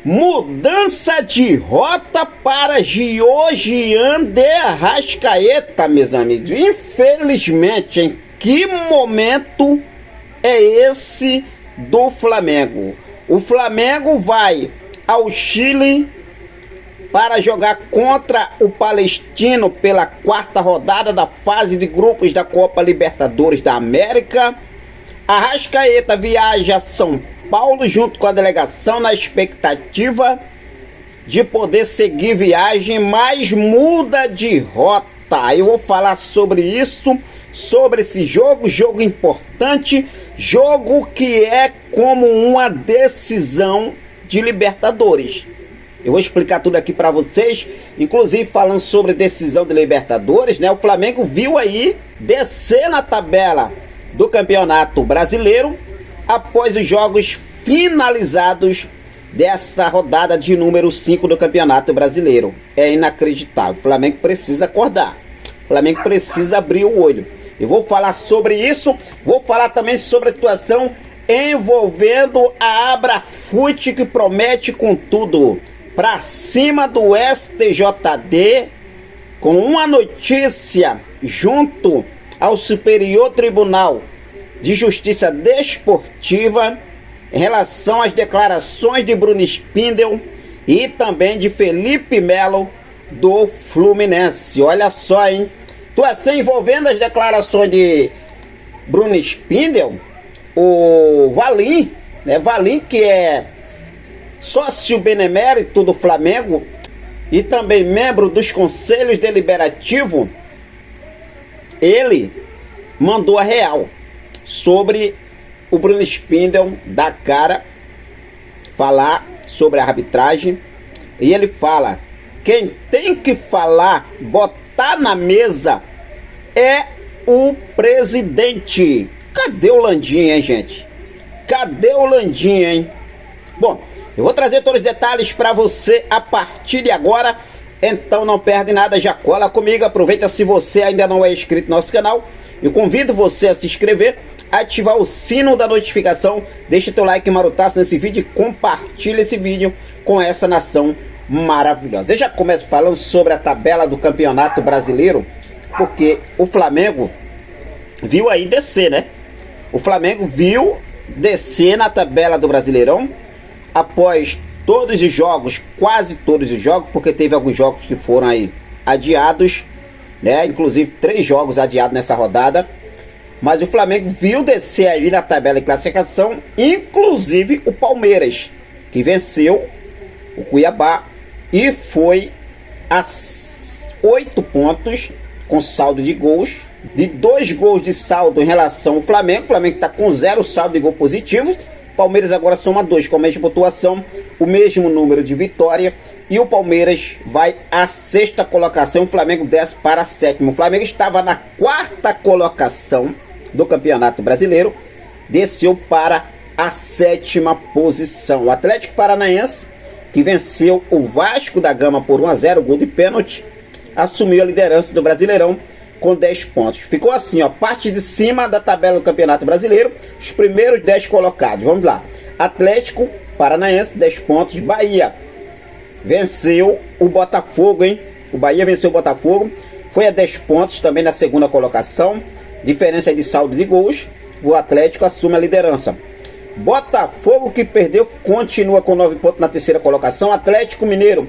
Mudança de rota para Georgian de Arrascaeta, meus amigos. Infelizmente, em que momento é esse do Flamengo? O Flamengo vai ao Chile para jogar contra o Palestino pela quarta rodada da fase de grupos da Copa Libertadores da América. Arrascaeta viaja a São Paulo junto com a delegação na expectativa de poder seguir viagem, mas muda de rota. Eu vou falar sobre isso, sobre esse jogo importante, jogo que é como uma decisão de Libertadores. Eu vou explicar tudo aqui para vocês, inclusive falando sobre decisão de Libertadores, né? O Flamengo viu aí descer na tabela do Campeonato Brasileiro após os jogos finalizados dessa rodada de número 5 do Campeonato Brasileiro. É inacreditável. O Flamengo precisa acordar. O Flamengo precisa abrir o olho. Eu vou falar sobre isso, vou falar também sobre a situação envolvendo a Abrafute, que promete com tudo para cima do STJD, com uma notícia junto ao Superior Tribunal de Justiça Desportiva em relação às declarações de Bruno Spindel e também de Felipe Melo do Fluminense. Olha só, hein? Situação envolvendo as declarações de Bruno Spindel, o Valim, né? Valim, que é sócio benemérito do Flamengo e também membro dos conselhos deliberativos, ele mandou a real sobre o Bruno Spindel da cara, falar sobre a arbitragem, e ele fala: quem tem que falar, botar na mesa é o presidente. Cadê o Landinho, hein, gente? Cadê o Landinho, hein? Bom, eu vou trazer todos os detalhes para você a partir de agora, então não perde nada, já cola comigo, aproveita. Se você ainda não é inscrito no nosso canal, eu convido você a se inscrever, ativar o sino da notificação, deixa teu like marutaço nesse vídeo e compartilha esse vídeo com essa nação maravilhosa. Eu já começo falando sobre a tabela do Campeonato Brasileiro, porque o Flamengo viu aí descer, né? O Flamengo viu descer na tabela do Brasileirão após todos os jogos, quase todos os jogos, porque teve alguns jogos que foram aí adiados, né? Inclusive 3 jogos adiados nessa rodada. Mas o Flamengo viu descer aí na tabela de classificação, inclusive o Palmeiras, que venceu o Cuiabá e foi a 8 pontos com saldo de gols, de 2 gols de saldo em relação ao Flamengo. O Flamengo está com 0 saldo de gol positivo. O Palmeiras agora soma 2 com a mesma pontuação, o mesmo número de vitória, e o Palmeiras vai à 6ª colocação. O Flamengo desce para a 7ª. O Flamengo estava na 4ª colocação do Campeonato Brasileiro, desceu para a 7ª posição. O Atlético Paranaense, que venceu o Vasco da Gama por 1-0, gol de pênalti, assumiu a liderança do Brasileirão com 10 pontos. Ficou assim, ó, parte de cima da tabela do Campeonato Brasileiro, os primeiros 10 colocados. Vamos lá. Atlético Paranaense, 10 pontos. Bahia venceu o Botafogo, hein? O Bahia venceu o Botafogo, foi a 10 pontos também na 2ª colocação. Diferença de saldo de gols, o Atlético assume a liderança. Botafogo, que perdeu, continua com 9 pontos na 3ª colocação. Atlético Mineiro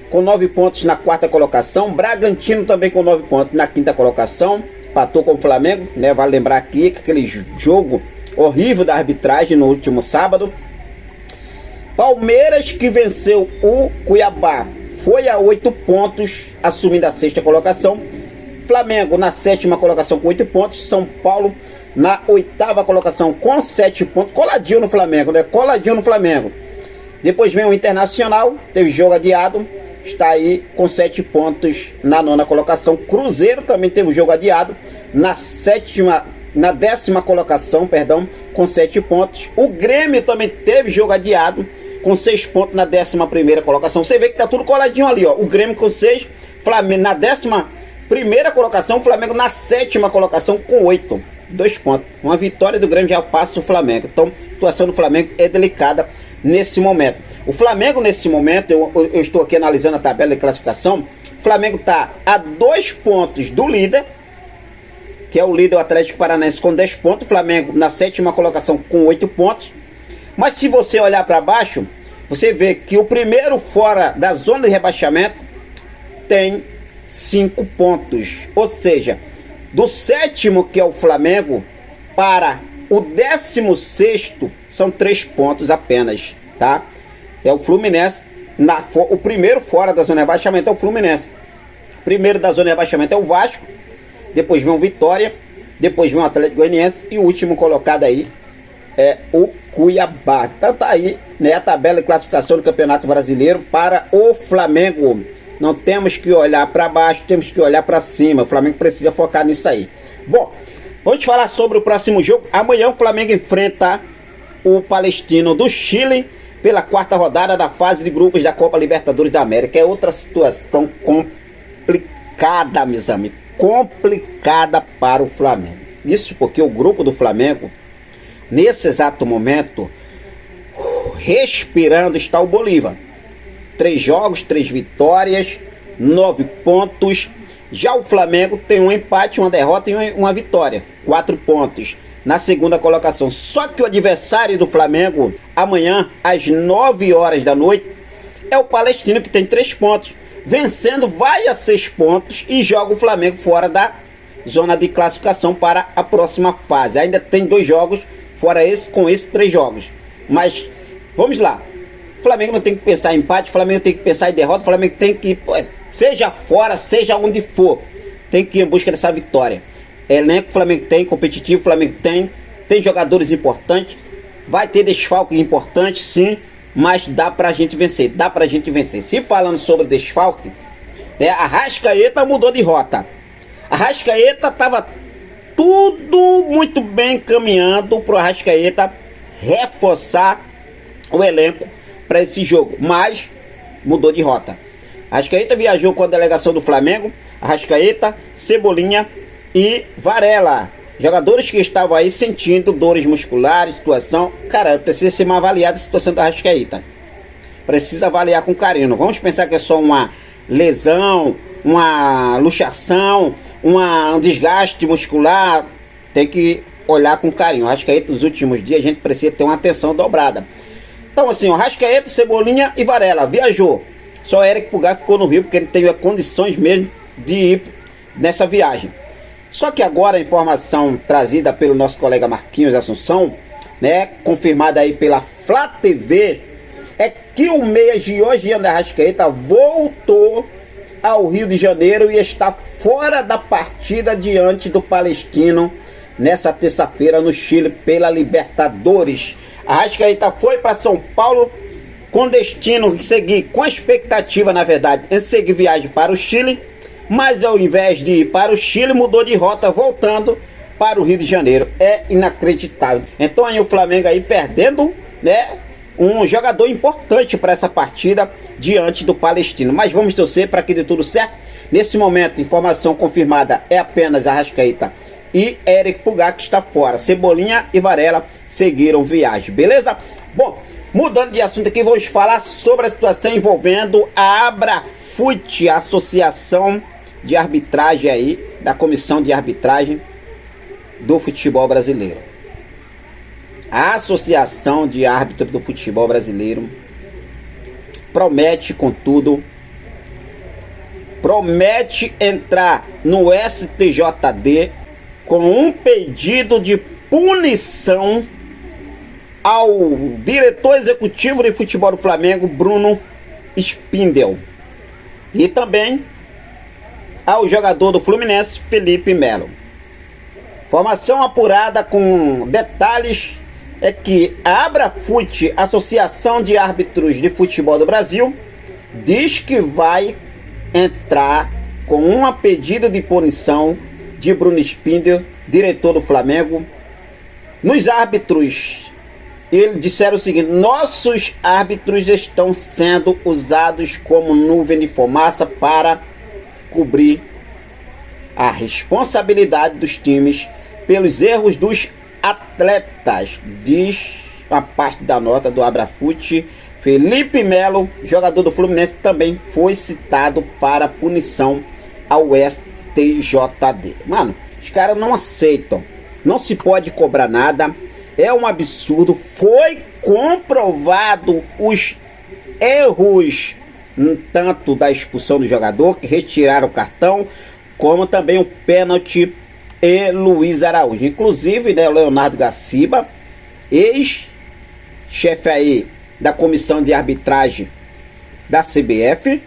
com 9 pontos na 4ª colocação. Bragantino também com 9 pontos na 5ª colocação. Empatou com o Flamengo, né? Vale lembrar aqui que aquele jogo horrível da arbitragem no último sábado. Palmeiras, que venceu o Cuiabá, foi a 8 pontos, assumindo a 6ª colocação. Flamengo na 7ª colocação com 8 pontos. São Paulo na 8ª colocação com 7 pontos. Coladinho no Flamengo, né? Coladinho no Flamengo. Depois vem o Internacional, teve jogo adiado, está aí com 7 pontos na 9ª colocação. Cruzeiro também teve jogo adiado, na 10ª colocação, perdão, com 7 pontos. O Grêmio também teve jogo adiado, com 6 pontos na 11ª colocação. Você vê que tá tudo coladinho ali, ó. O Grêmio com 6, Flamengo na 11ª colocação, Flamengo na 7ª colocação com 8. 2 pontos. Uma vitória do Grêmio já passa o Flamengo. Então, a situação do Flamengo é delicada nesse momento. O Flamengo, nesse momento, eu estou aqui analisando a tabela de classificação. O Flamengo está a 2 pontos do líder, que é o líder, o Atlético Paranaense, com 10 pontos. O Flamengo na 7ª colocação com 8 pontos. Mas se você olhar para baixo, você vê que o primeiro fora da zona de rebaixamento tem 5 pontos. Ou seja, do 7º, que é o Flamengo, para o 16º são 3 pontos apenas, tá? É o Fluminense, o primeiro fora da zona de rebaixamento é o Fluminense. O primeiro da zona de rebaixamento é o Vasco, depois vem o Vitória, depois vem o Atlético Goianiense e o último colocado aí é o Cuiabá. Então tá aí, né, a tabela de classificação do Campeonato Brasileiro para o Flamengo. Não temos que olhar para baixo, temos que olhar para cima. O Flamengo precisa focar nisso aí. Bom, vamos falar sobre o próximo jogo. Amanhã o Flamengo enfrenta o Palestino do Chile pela 4ª rodada da fase de grupos da Copa Libertadores da América. É outra situação complicada, meus amigos. Complicada para o Flamengo. Isso porque o grupo do Flamengo, nesse exato momento, respirando, está o Bolívar. 3 jogos, 3 vitórias, 9 pontos. Já o Flamengo tem um empate, uma derrota e uma vitória, 4 pontos na 2ª colocação. Só que o adversário do Flamengo, amanhã, às 9 horas da noite, é o Palestino, que tem 3 pontos. Vencendo, vai a 6 pontos e joga o Flamengo fora da zona de classificação para a próxima fase. Ainda tem 2 jogos, fora esse, com esses 3 jogos. Mas, vamos lá. O Flamengo não tem que pensar em empate, o Flamengo tem que pensar em derrota, o Flamengo tem que, seja fora, seja onde for, tem que ir em busca dessa vitória. Elenco o Flamengo tem, competitivo o Flamengo tem jogadores importantes, vai ter desfalques importantes sim, mas dá pra gente vencer, Se falando sobre desfalques, a Arrascaeta mudou de rota. A Arrascaeta tava tudo muito bem caminhando pro Arrascaeta reforçar o elenco para esse jogo, mas mudou de rota. Arrascaeta viajou com a delegação do Flamengo, Arrascaeta, Cebolinha e Varela, jogadores que estavam aí sentindo dores musculares, situação. Cara, precisa ser mais avaliada a situação da Arrascaeta. Precisa avaliar com carinho. Não vamos pensar que é só uma lesão, uma luxação, um desgaste muscular. Tem que olhar com carinho. Arrascaeta, nos últimos dias, a gente precisa ter uma atenção dobrada. Então assim, o Arrascaeta, Cebolinha e Varela viajou. Só o Eric Pulgar ficou no Rio porque ele teve condições mesmo de ir nessa viagem. Só que agora a informação trazida pelo nosso colega Marquinhos Assunção, né, confirmada aí pela Flá TV, é que o meia Georgiano Arrascaeta voltou ao Rio de Janeiro e está fora da partida diante do Palestino nessa terça-feira no Chile pela Libertadores. Arrascaeta foi para São Paulo com destino de seguir, com a expectativa, na verdade, em seguir viagem para o Chile, mas ao invés de ir para o Chile, mudou de rota, voltando para o Rio de Janeiro. É inacreditável. Então aí o Flamengo aí perdendo, né, um jogador importante para essa partida diante do Palestino. Mas vamos torcer para que dê tudo certo. Nesse momento, informação confirmada é apenas Arrascaeta e Eric Pulgar, que está fora. Cebolinha e Varela seguiram viagem, beleza? Bom, mudando de assunto aqui, vamos falar sobre a situação envolvendo a Abrafut, a associação de arbitragem aí, da comissão de arbitragem do futebol brasileiro. A associação de árbitros do futebol brasileiro promete, contudo, promete entrar no STJD com um pedido de punição ao diretor executivo de futebol do Flamengo, Bruno Spindel, e também ao jogador do Fluminense, Felipe Melo. Informação apurada com detalhes é que a Abrafut, Associação de Árbitros de Futebol do Brasil, diz que vai entrar com um pedido de punição de Bruno Spindel, diretor do Flamengo. Nos árbitros, eles disseram o seguinte: nossos árbitros estão sendo usados como nuvem de fumaça para cobrir a responsabilidade dos times pelos erros dos atletas, diz a parte da nota do Abrafute. Felipe Melo, jogador do Fluminense, também foi citado para punição ao STJD. Mano, os caras não aceitam, não se pode cobrar nada, é um absurdo. Foi comprovado os erros, tanto da expulsão do jogador, que retiraram o cartão, como também o pênalti e Luiz Araújo. Inclusive, né, o Leonardo Gaciba, ex-chefe aí da comissão de arbitragem da CBF,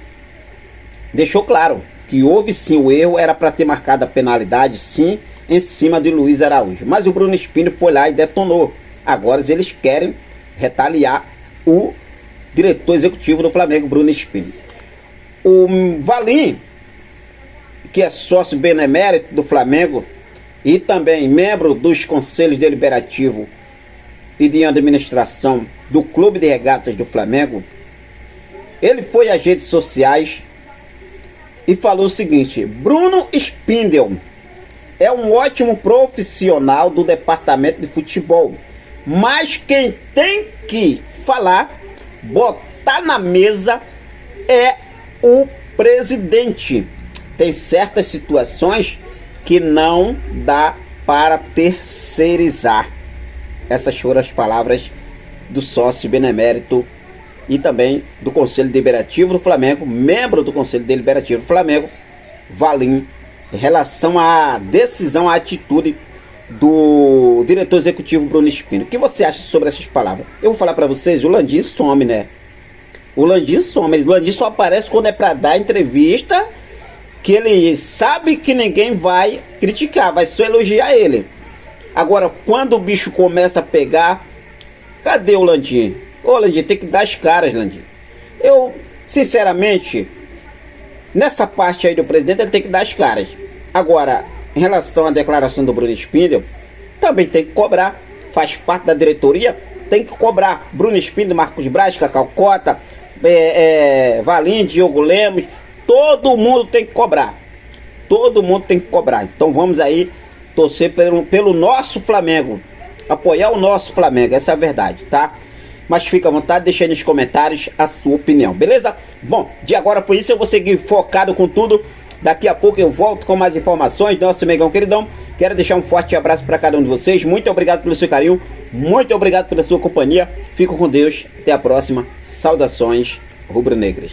deixou claro que houve sim o erro, era para ter marcado a penalidade sim em cima de Luiz Araújo, mas o Bruno Spindel foi lá e detonou. Agora eles querem retaliar o diretor executivo do Flamengo, Bruno Spindel. O Valim, que é sócio benemérito do Flamengo e também membro dos conselhos deliberativos e de administração do Clube de Regatas do Flamengo, ele foi às redes sociais e falou o seguinte: Bruno Spindel é um ótimo profissional do departamento de futebol, mas quem tem que falar, botar na mesa, é o presidente. Tem certas situações que não dá para terceirizar. Essas foram as palavras do sócio benemérito e também do Conselho Deliberativo do Flamengo, membro do Conselho Deliberativo do Flamengo, Valim, em relação à decisão, à atitude do diretor executivo Bruno Spindel. O que você acha sobre essas palavras? Eu vou falar para vocês, o Landim some, né? O Landim some, o Landim só aparece quando é para dar entrevista, que ele sabe que ninguém vai criticar, vai só elogiar ele. Agora, quando o bicho começa a pegar, cadê o Landim? Ô Landim, tem que dar as caras, Landim. Eu, sinceramente, nessa parte aí do presidente, ele tem que dar as caras. Agora, em relação à declaração do Bruno Spindel, também tem que cobrar, faz parte da diretoria, tem que cobrar. Bruno Spindel, Marcos Braz, Cacau Cota, Valim, Diogo Lemos, todo mundo tem que cobrar. Todo mundo tem que cobrar. Então vamos aí torcer pelo nosso Flamengo, apoiar o nosso Flamengo, essa é a verdade, tá? Mas fica à vontade, deixa aí nos comentários a sua opinião, beleza? Bom, de agora foi isso, eu vou seguir focado com tudo. Daqui a pouco eu volto com mais informações do nosso Mengão queridão. Quero deixar um forte abraço para cada um de vocês. Muito obrigado pelo seu carinho, muito obrigado pela sua companhia. Fico com Deus, até a próxima. Saudações rubro-negras.